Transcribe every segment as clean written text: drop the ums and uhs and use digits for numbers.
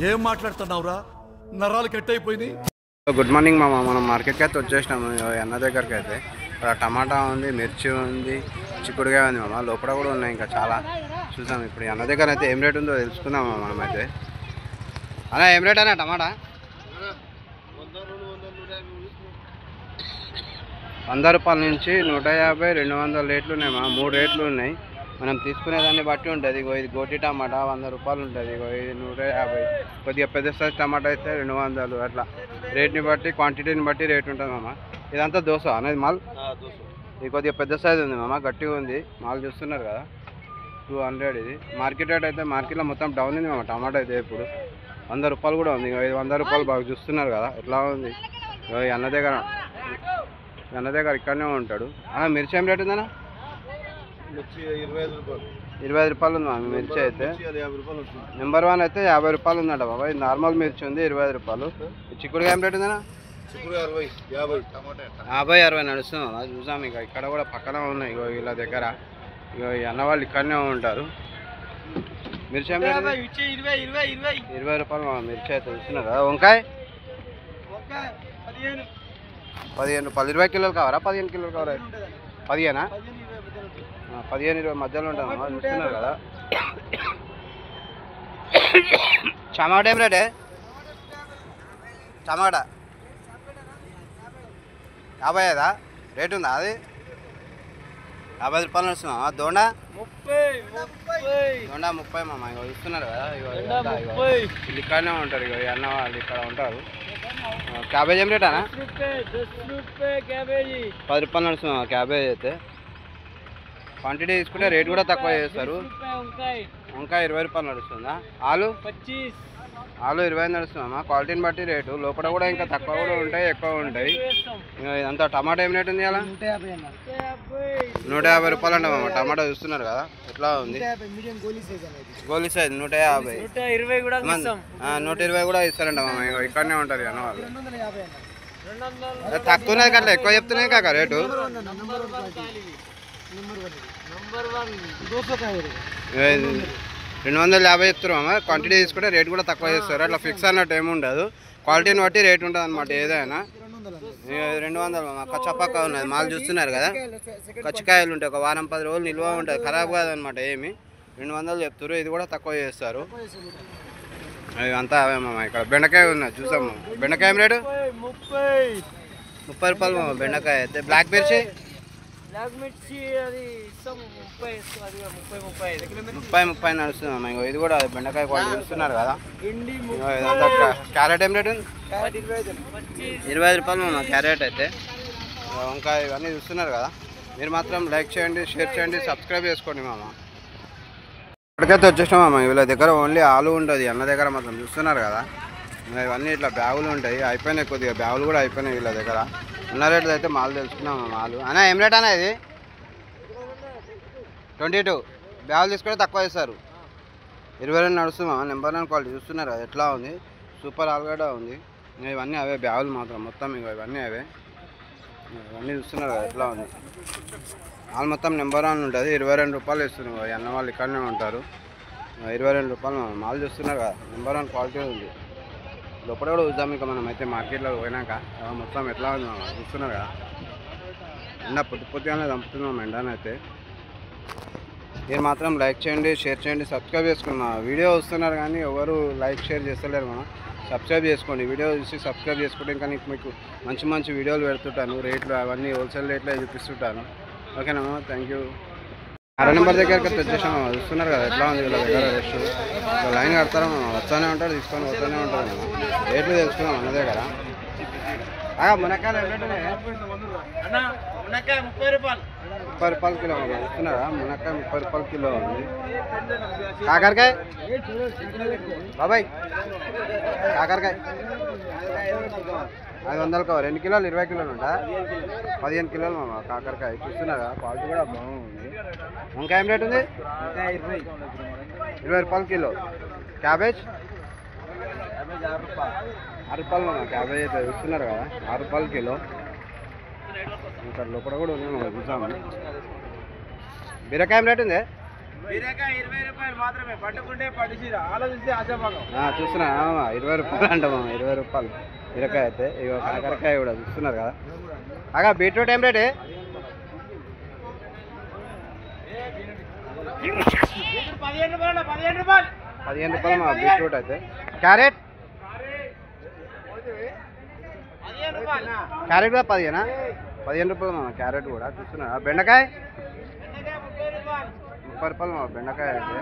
ఏం మాట్లాడుతున్నావురా? నరాలు కట్ అయిపోయింది. గుడ్ మార్నింగ్ మామ. మనం మార్కెట్కి అయితే వచ్చేసినాము అన్న దగ్గరికి అయితే. ఇక్కడ టమాటా ఉంది, మిర్చి ఉంది, చిక్కుడుగా ఉంది మామ. లోపల కూడా ఉన్నాయి ఇంకా చాలా. చూసాం ఇప్పుడు అన్న దగ్గర అయితే ఏం రేట్ ఉందో తెలుసుకుందాం మనమైతే. అన్న ఏం రేట్ అన్న టమాటా? 100 రూపాయల నుంచి 150, 200 రేట్లు ఉన్నాయి మా. 3 రేట్లు ఉన్నాయి. మనం తీసుకునే దాన్ని బట్టి ఉంటుంది. ఇది గోటి టమాటా 100 రూపాయలు ఉంటుంది. ఇది 150. కొద్దిగా పెద్ద సైజ్ టమాటా అయితే 200. అట్లా రేట్ని బట్టి, క్వాంటిటీని బట్టి రేట్ ఉంటుంది మామ. ఇదంతా దోశ అనేది మాల్. ఇది కొద్దిగా పెద్ద సైజ్ ఉంది మామ, గట్టిగా ఉంది. మాల్ చూస్తున్నారు కదా, 200. ఇది మార్కెట్ రేట్ అయితే మార్కెట్లో మొత్తం డౌన్ ఉంది మామ. టమాటా అయితే ఇప్పుడు 100 రూపాయలు కూడా ఉంది. 100 రూపాయలు బాగా చూస్తున్నారు కదా ఎట్లా ఉంది. అన్న దగ్గర ఇక్కడనే ఉంటాడు. మిర్చి ఏం రేట్ ఉందన్నా? 25 రూపాయలు ఉంది మామ మిర్చి అయితే. నెంబర్ 1 అయితే 50 రూపాయలు ఉందంట బాబా. ఇది నార్మల్ మిర్చి ఉంది 20 రూపాయలు. చిక్కుడుగా ఏం రేట్ ఉందన్నా? 50, 60 నడుస్తుంది. చూసాం ఇక ఇక్కడ కూడా పక్కన ఉన్నాయి వీళ్ళ దగ్గర. అన్న వాళ్ళు ఇక్కడనే ఉంటారు. మిర్చి ఏం రేట్? 20 రూపాయలు మామ మిర్చి అయితే. చూస్తున్నారు కదా. వంకాయ 15 రూపాయలు. 20 కిలోలు కావాలా 15 కిలోలు కావాలా? 15, 15, 20 మధ్యలో ఉంటుంది అమ్మా. చూస్తున్నారు కదా. టమాటా ఏం రేటే? టమాటా 55 రేట్ ఉందా? అది 50 రూపాయలు వస్తున్నామా. దొండ 30 మామ. ఇగో ఇస్తున్నారు కదా. వీళ్ళు ఇక్కడనే ఉంటారు. ఇక అన్న వాళ్ళు ఇక్కడ ఉంటారు. క్యాబేజ్ ఏం రేట్ అన్న? 10 రూపాయలు నడుస్తున్నాం క్యాబేజ్ అయితే. క్వాంటిటీ తీసుకుంటే రేట్ కూడా తక్కువ చేస్తారు. వంకాయ 20 రూపాయలు నడుస్తుందా? ఆలు 20 నడుస్తున్నామా. క్వాలిటీని బట్టి రేటు. లోపల కూడా ఇంకా తక్కువ కూడా ఉంటాయి, ఎక్కువ ఉంటాయి. ఇదంతా టమాటా ఏం రేట్ ఉంది అలా? 150 రూపాయలు అంట మామ. టమాటా చూస్తున్నారు కదా ఎట్లా ఉంది. గోలీ సైజ్ 150. 120 కూడా ఇస్తారంట మామ. ఇక్కడనే ఉంటుంది అన్న వాళ్ళు. తక్కువనే కదా, ఎక్కువ చెప్తున్నాయి కాక రేటు. 250 చెప్తున్నారు మామ. క్వాంటిటీ తీసుకుంటే రేట్ కూడా తక్కువ చేస్తారు. అట్లా ఫిక్స్ అన్నట్టు ఏమి ఉండదు. క్వాలిటీని బట్టి రేట్ ఉంటుంది అనమాట ఏదైనా. 200 మామ. కచ్చపక్క ఉన్నది మాల్ చూస్తున్నారు కదా. కచ్చికాయలు ఉంటాయి, ఒక వారం 10 రోజులు నిల్వ ఉంటుంది, ఖరాబ్ కాదనమాట ఏమి. 200 చెప్తారు. ఇది కూడా తక్కువ చేస్తారు. అవి అంతా అవే మామ. ఇక్కడ బెండకాయ ఉన్నది చూసాము. బెండకాయ ఏం రేటు? 30 రూపాయలు మామ బెండకాయ అయితే. బ్లాక్ మిర్చి 30 నడుస్తుంది అమ్మ. ఇది కూడా బెండకాయ క్వాలిటీ చూస్తున్నారు కదా. క్యారెట్ ఏం రేట్ ఉంది? 20 రూపాయలు మామ క్యారెట్ అయితే. వంకాయ ఇవన్నీ చూస్తున్నారు కదా. మీరు మాత్రం లైక్ చేయండి, షేర్ చేయండి, సబ్స్క్రైబ్ చేసుకోండి మామ. ఇక్కడికైతే వచ్చేసాం మామ. వీళ్ళ దగ్గర ఓన్లీ ఆలు ఉంటుంది అన్న దగ్గర మాత్రం. చూస్తున్నారు కదా ఇవన్నీ ఇట్లా బ్యాగులు ఉంటాయి. అయిపోయినాయి కొద్దిగా, బ్యాగులు కూడా అయిపోయినాయి వీళ్ళ దగ్గర. ఉన్న రేట్లు అయితే మాలు తెలుసుకున్నాం మాలు. అన్న ఏం రేట్ అన్న ఇది? 22. బ్యాగులు తీసుకుంటే తక్కువ చేస్తారు. 22 నడుస్తుంది మామ. నెంబర్ 1 క్వాలిటీ చూస్తున్నారు కదా ఎట్లా ఉంది. సూపర్ ఆలుగడ్డ ఉంది. ఇవన్నీ అవే బ్యాగులు మాత్రం మొత్తం. ఇవన్నీ అవే. ఇవన్నీ చూస్తున్నారు కదా ఎట్లా ఉంది. ఆలు మొత్తం నెంబర్ 1 ఉంటుంది. 22 రూపాయలు ఇస్తున్నారు. అన్న వాళ్ళు ఇక్కడనే ఉంటారు. 22 రూపాయలు మాల్ చూస్తున్నారు కదా. నెంబర్ 1 క్వాలిటీ ఉంది. లోపల కూడా చూద్దాం ఇక మనం అయితే మార్కెట్లో పోయినాక. మొత్తం ఎట్లా ఉంది చూస్తున్నారు కదా. ఎండ పొద్దుగానే చంపుతున్నాం ఎండనైతే. మీరు మాత్రం లైక్ చేయండి, షేర్ చేయండి, సబ్స్క్రైబ్ చేసుకోండి. మా వీడియో వస్తున్నారు కానీ ఎవరు లైక్ షేర్ చేస్తలేరు మనం. సబ్స్క్రైబ్ చేసుకోండి. వీడియో చూసి సబ్స్క్రైబ్ చేసుకుంటే ఇంకా మీకు మంచి మంచి వీడియోలు పెడుతుంటాను. రేట్లు అవన్నీ హోల్సేల్ రేట్లో చూపిస్తుంటాను. ఓకేనా థ్యాంక్ యూ. 6 నెంబర్ దగ్గరికి వచ్చేసాము. చూస్తున్నారు కదా ఎట్లా ఉంది వీళ్ళ దగ్గర రెస్ట్. లైన్ కడతారా వస్తూనే ఉంటారు, తీసుకొని వస్తూనే ఉంటారు. రేట్లు తెలుసుకున్నాం అన్న దగ్గర. మునక్కాయలు ఎట్లుంటున్నాయి? 30 రూపాయలు కిలో చూస్తున్నారా. మునక్కాయ 30 రూపాయలు కిలో ఉంది. కాకరకాయ బాబాయ్, కాకరకాయ 500 కవర్. 2 కిలోలు 20 కిలోలు ఉంటా. 15 కిలోలు మామ కాకరకాయ. చూస్తున్నారా క్వాలిటీ కూడా బాగుంది. వంకాయ ఏం రేట్ ఉంది? 20 రూపాయలు కిలో. క్యాబేజ్ 6 రూపాయలు మామ క్యాబేజ్ అయితే. చూస్తున్నారు కదా 6 రూపాయలు కిలో. ఇంకా లోపల కూడా ఉంది మనం చూసాము. బీరకాయ ఏం రేట్ ఉంది? చూస్తున్నా 20 రూపాయలు అంట మామ, 20 రూపాయలు బీరకాయ అయితే. ఇక కాకరకాయ కూడా చూస్తున్నారు కదా. అగా బీట్రూట్ ఏం రేటే? 15 రూపాయలు మా బీట్రూట్ అయితే. క్యారెట్ క్యారెట్ కూడా 15 రూపాయలు మా క్యారెట్ కూడా చూస్తున్నా. బెండకాయ 30 రూపాయలు మా బెండకాయ అయితే.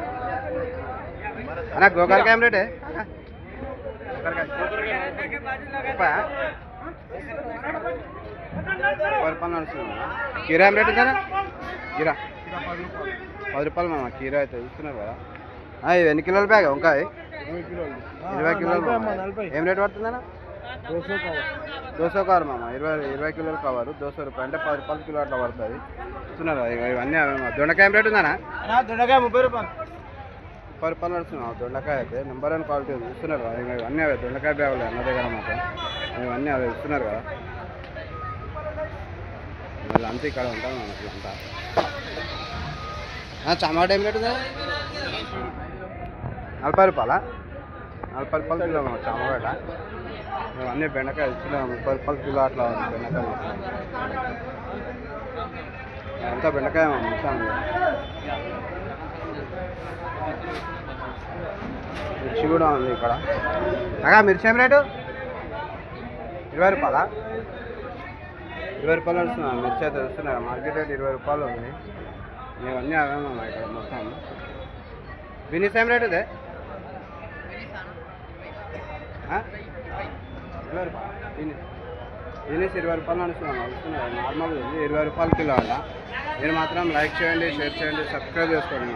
అన్న గోకరకాయ ఏం రేటే? 30 రూపాయలు నడుస్తుంది. కీరా ఏం రేట్ కదా? కీరా 10 రూపాయలు మామ కీరా అయితే చూస్తున్నారు కదా. ఇది ఎన్ని కిలోల బ్యాగ్ వంకాయ? 20 కిలోలు. ఏం రేట్ పడుతుందన్న? 200 కవర్ మామ, 20 కిలోలు కవరు 200 రూపాయలు అంటే 10 రూపాయలు కిలో అట్లా పడుతుంది. చూస్తున్నారు ఇవన్నీ అవే. దొండకాయ ఏం రేట్ ఉందన్నా? దొండకాయ 30 రూపాయలు. 30 రూపాయలు నడుస్తున్నాం దొండకాయ అయితే. నెంబర్ 1 క్వాలిటీ ఉంది. చూస్తున్నారు కదా ఇవన్నీ అవే దొండకాయ బ్యాగులు అన్న దగ్గర మాత్రం ఇవన్నీ అవే ఇస్తున్నారు కదా. వీళ్ళంతా ఇక్కడ ఉంటారు మనకి అంతా. టమాటా ఏం రేటు ఉందా? 40 రూపాయలా? 40 రూపాయలు కిలో టమాటా. అన్నీ బెండకాయ ఇస్తున్నాం 30 రూపాయలు కిలో అట్లా ఉంది బెండకాయ మొత్తం. అంతా బెండకాయ మొత్తం. మిర్చి కూడా ఉంది ఇక్కడ. అగా మిర్చి ఏం రేటు? 20 రూపాయలా? 20 రూపాయలు నడుస్తున్నాం మిర్చి అయితే. వస్తున్నాయి మార్కెట్ రేట్ 20 రూపాయలు ఉంది. ఇవన్నీ అవే ఇక్కడ మొత్తం. బీనీస్ ఏం రేటు ఇదే? 20 రూపాయలు బీనీస్ 20 రూపాయలు నడుస్తున్నాం. వస్తున్నాయి నార్మల్ ఉంది 20 రూపాయలు కిలో అంట. మీరు మాత్రం లైక్ చేయండి, షేర్ చేయండి, సబ్స్క్రైబ్ చేసుకోండి.